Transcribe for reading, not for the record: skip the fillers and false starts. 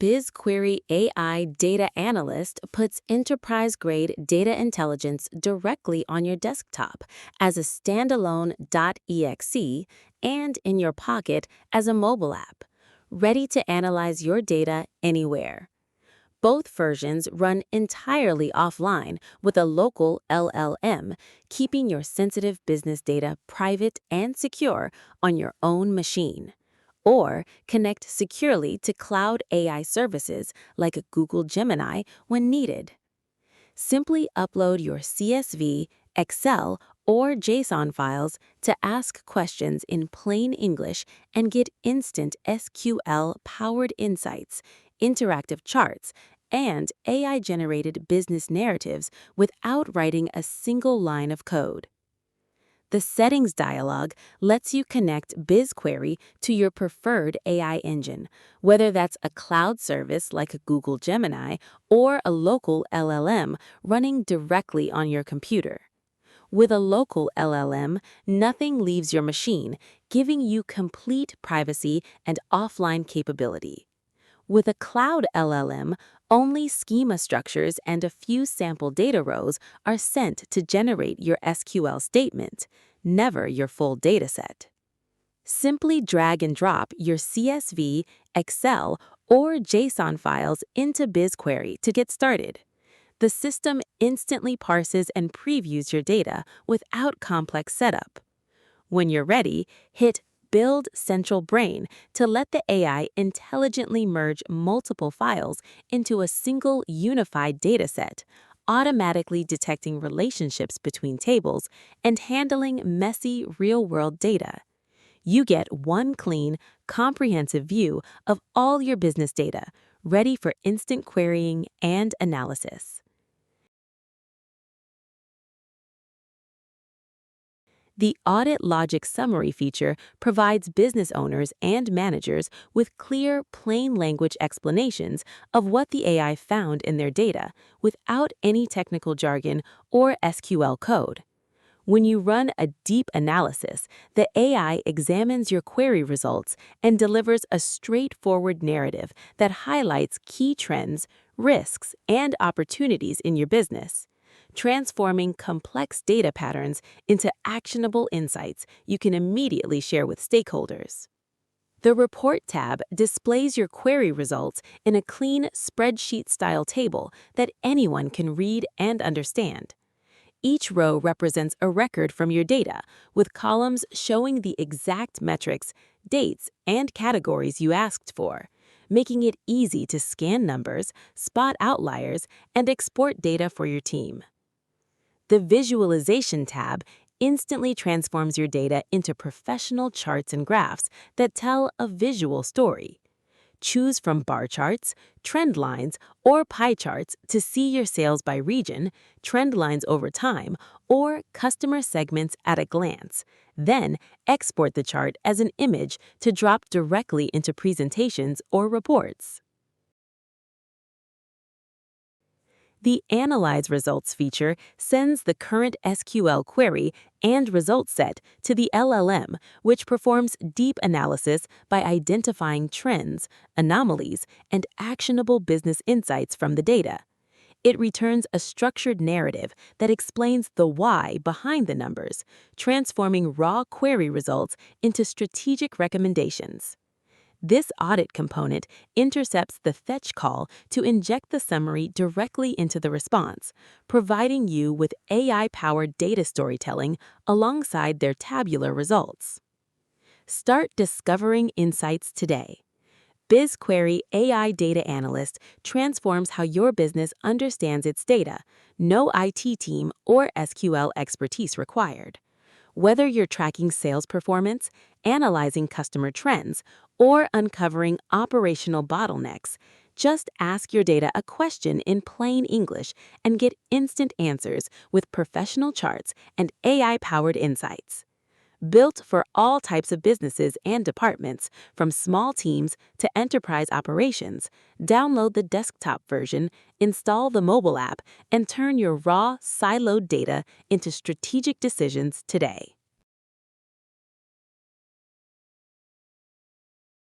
BizQuery AI Data Analyst puts enterprise-grade data intelligence directly on your desktop as a standalone .exe and in your pocket as a mobile app, ready to analyze your data anywhere. Both versions run entirely offline with a local LLM, keeping your sensitive business data private and secure on your own machine. Or connect securely to cloud AI services like Google Gemini when needed. Simply upload your CSV, Excel, or JSON files to ask questions in plain English and get instant SQL-powered insights, interactive charts, and AI-generated business narratives without writing a single line of code. The Settings dialog lets you connect BizQuery to your preferred AI engine, whether that's a cloud service like Google Gemini or a local LLM running directly on your computer. With a local LLM, nothing leaves your machine, giving you complete privacy and offline capability. With a cloud LLM, only schema structures and a few sample data rows are sent to generate your SQL statement, never your full dataset. Simply drag and drop your CSV, Excel, or JSON files into BizQuery to get started. The system instantly parses and previews your data without complex setup. When you're ready, hit Build Central Brain to let the AI intelligently merge multiple files into a single unified dataset, automatically detecting relationships between tables and handling messy real-world data. You get one clean, comprehensive view of all your business data, ready for instant querying and analysis. The Audit Logic Summary feature provides business owners and managers with clear, plain language explanations of what the AI found in their data without any technical jargon or SQL code. When you run a deep analysis, the AI examines your query results and delivers a straightforward narrative that highlights key trends, risks, and opportunities in your business, transforming complex data patterns into actionable insights you can immediately share with stakeholders. The Report tab displays your query results in a clean spreadsheet-style table that anyone can read and understand. Each row represents a record from your data, with columns showing the exact metrics, dates, and categories you asked for, making it easy to scan numbers, spot outliers, and export data for your team. The Visualization tab instantly transforms your data into professional charts and graphs that tell a visual story. Choose from bar charts, trend lines, or pie charts to see your sales by region, trend lines over time, or customer segments at a glance. Then, export the chart as an image to drop directly into presentations or reports. The Analyze Results feature sends the current SQL query and result set to the LLM, which performs deep analysis by identifying trends, anomalies, and actionable business insights from the data. It returns a structured narrative that explains the why behind the numbers, transforming raw query results into strategic recommendations. This audit component intercepts the fetch call to inject the summary directly into the response, providing you with AI-powered data storytelling alongside their tabular results. Start discovering insights today. BizQuery AI Data Analyst transforms how your business understands its data. No IT team or SQL expertise required. Whether you're tracking sales performance, analyzing customer trends, or uncovering operational bottlenecks, just ask your data a question in plain English and get instant answers with professional charts and AI-powered insights. Built for all types of businesses and departments, from small teams to enterprise operations, download the desktop version, install the mobile app, and turn your raw, siloed data into strategic decisions today.